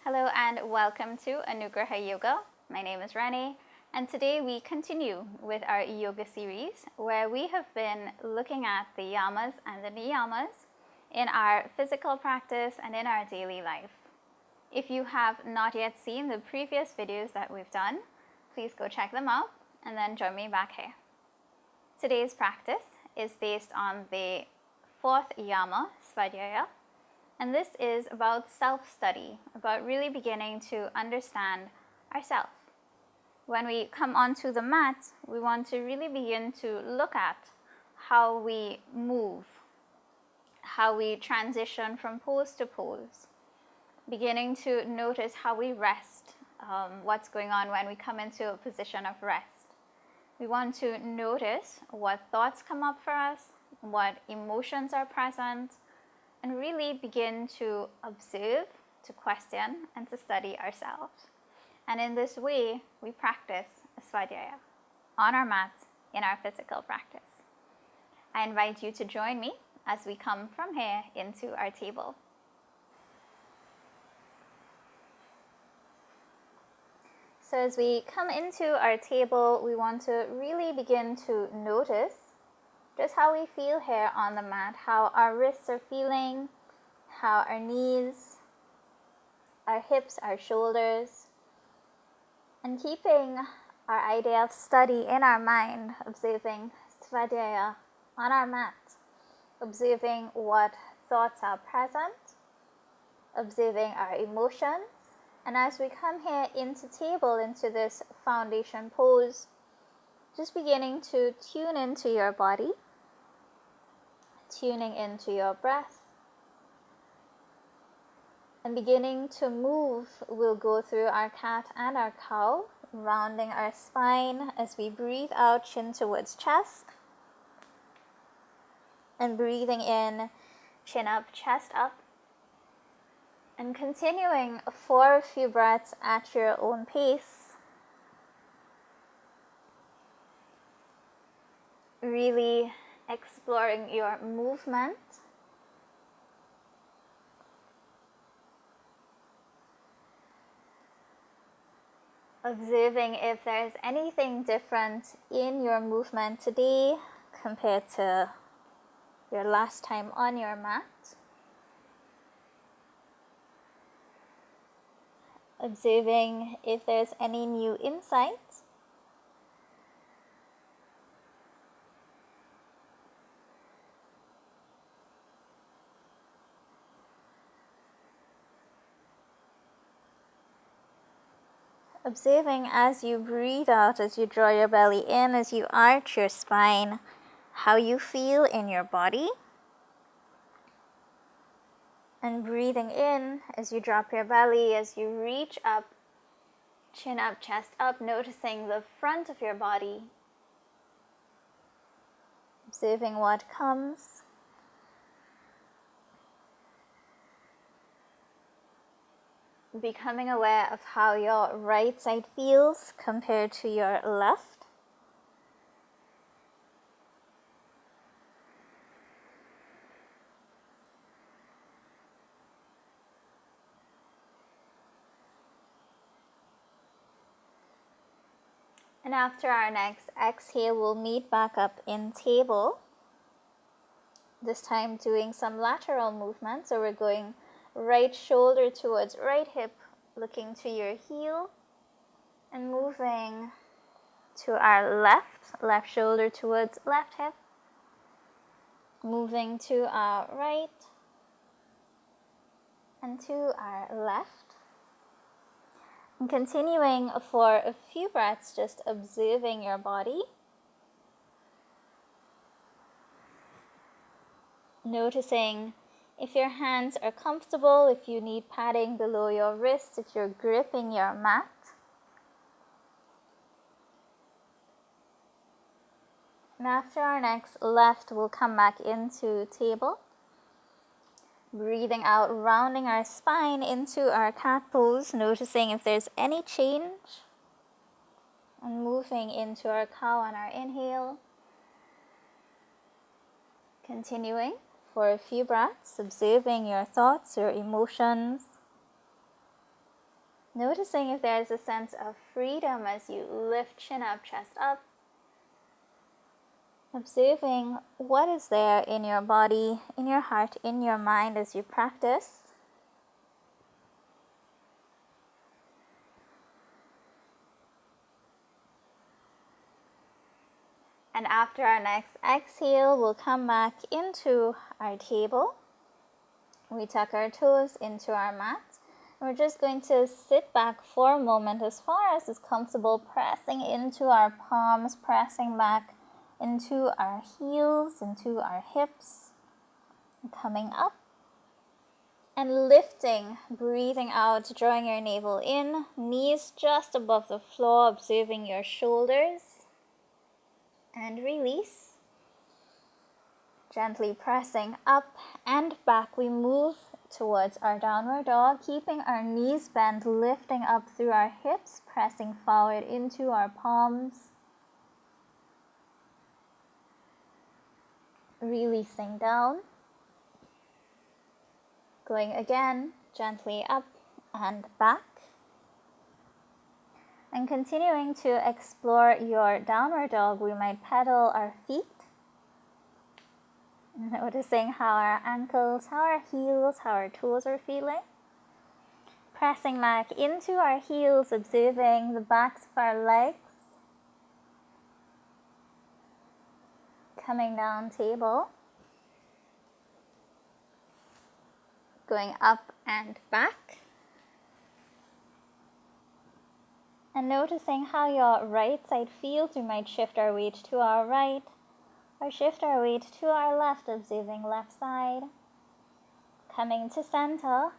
Hello and welcome to Anugraha Yoga. My name is Renee, and today we continue with our yoga series where we have been looking at the yamas and the niyamas in our physical practice and in our daily life. If you have not yet seen the previous videos that we've done, please go check them out and then join me back here. Today's practice is based on the fourth yama, Svadhyaya. And this is about self-study, about really beginning to understand ourselves. When we come onto the mat, we want to really begin to look at how we move, how we transition from pose to pose, beginning to notice how we rest, what's going on when we come into a position of rest. We want to notice what thoughts come up for us, what emotions are present, and really begin to observe, to question, and to study ourselves. And in this way, we practice Svadhyaya on our mat in our physical practice. I invite you to join me as we come from here into our table. So as we come into our table, we want to really begin to notice just how we feel here on the mat, how our wrists are feeling, how our knees, our hips, our shoulders, and keeping our idea of study in our mind, observing Svadhyaya on our mat, observing what thoughts are present, observing our emotions, and as we come here into table, into this foundation pose, just beginning to tune into your body, tuning into your breath, and beginning to move. We'll go through our cat and our cow, rounding our spine as we breathe out, chin towards chest, and breathing in, chin up, chest up, and continuing for a few breaths at your own pace. Really exploring your movement, observing if there's anything different in your movement today compared to your last time on your mat. Observing if there's any new insights. Observing as you breathe out, as you draw your belly in, as you arch your spine, how you feel in your body. And breathing in as you drop your belly, as you reach up, chin up, chest up, noticing the front of your body. Observing what comes. Becoming aware of how your right side feels compared to your left. And after our next exhale, we'll meet back up in table. This time doing some lateral movement. So we're going right shoulder towards right hip, looking to your heel, and moving to our left shoulder towards left hip, moving to our right and to our left. And continuing for a few breaths, just observing your body. Noticing if your hands are comfortable, if you need padding below your wrists, if you're gripping your mat. And after our next left, we'll come back into table. Breathing out, rounding our spine into our cat pose, noticing if there's any change. And moving into our cow on our inhale. Continuing for a few breaths, observing your thoughts, your emotions. Noticing if there's a sense of freedom as you lift chin up, chest up. Observing what is there in your body, in your heart, in your mind as you practice. And after our next exhale, we'll come back into our table. We tuck our toes into our mat. We're just going to sit back for a moment as far as is comfortable, pressing into our palms, pressing back into our heels, into our hips, coming up and lifting, breathing out, drawing your navel in, knees just above the floor, observing your shoulders, and release. Gently pressing up and back, we move towards our downward dog, keeping our knees bent, lifting up through our hips, pressing forward into our palms. Releasing down. Going again, gently up and back. And continuing to explore your downward dog, we might pedal our feet. Noticing how our ankles, how our heels, how our toes are feeling. Pressing back into our heels, observing the backs of our legs. Coming down table. Going up and back. And noticing how your right side feels, we might shift our weight to our right. Or shift our weight to our left, observing left side. Coming to center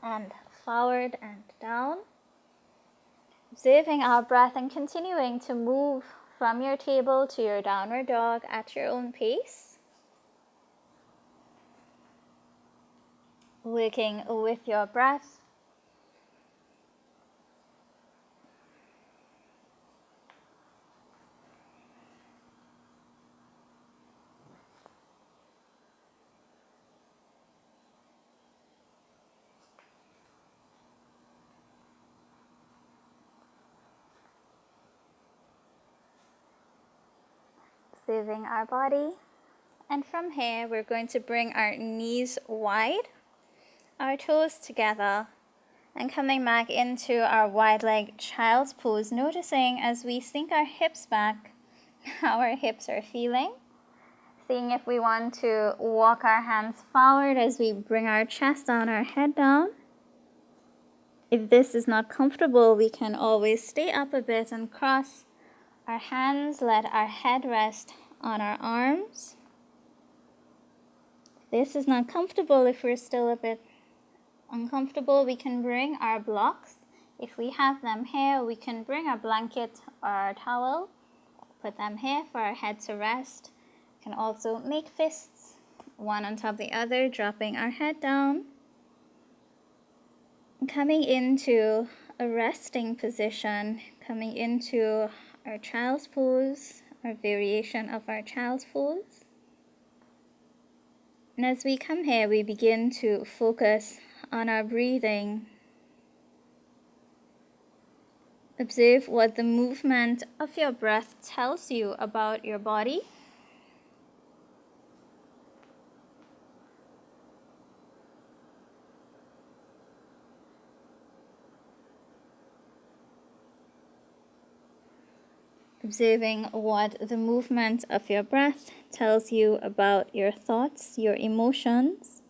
and forward and down. Observing our breath and continuing to move from your table to your downward dog at your own pace. Working with your breath. Observing our body, and from here we're going to bring our knees wide, our toes together, and coming back into our wide leg child's pose, noticing as we sink our hips back how our hips are feeling, seeing if we want to walk our hands forward as we bring our chest down, our head down. If this is not comfortable, we can always stay up a bit and cross our hands, let our head rest on our arms. If this is not comfortable, if we're still a bit uncomfortable, we can bring our blocks. If we have them here, we can bring our blanket or our towel, put them here for our head to rest. We can also make fists, one on top of the other, dropping our head down. Coming into a resting position, coming into our child's pose, our variation of our child's pose. And as we come here, we begin to focus on our breathing. Observe what the movement of your breath tells you about your body. Observing what the movement of your breath tells you about your thoughts, your emotions.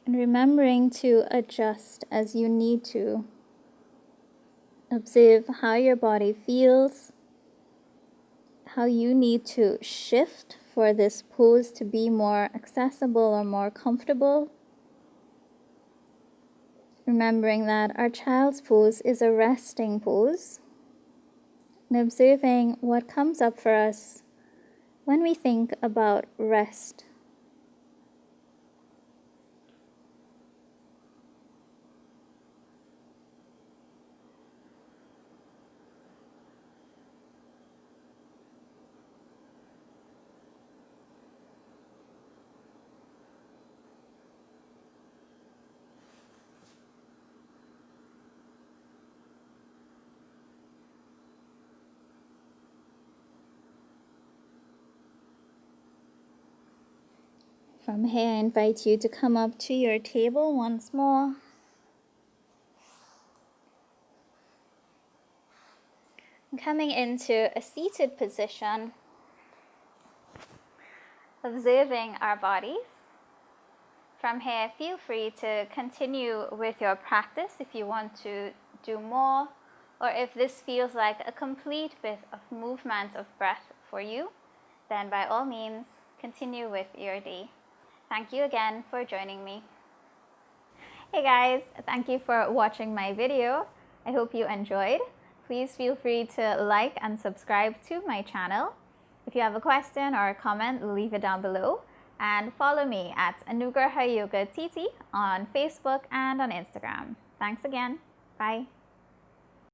And remembering to adjust as you need to. Observe how your body feels, how you need to shift for this pose to be more accessible or more comfortable. Remembering that our child's pose is a resting pose, and observing what comes up for us when we think about rest. From here, I invite you to come up to your table once more. Coming into a seated position, observing our bodies. From here, feel free to continue with your practice if you want to do more, or if this feels like a complete bit of movement of breath for you, then by all means, continue with your day. Thank you again for joining me. Hey guys, thank you for watching my video. I hope you enjoyed. Please feel free to like and subscribe to my channel. If you have a question or a comment, leave it down below. And follow me at Anugraha Yoga TT on Facebook and on Instagram. Thanks again. Bye.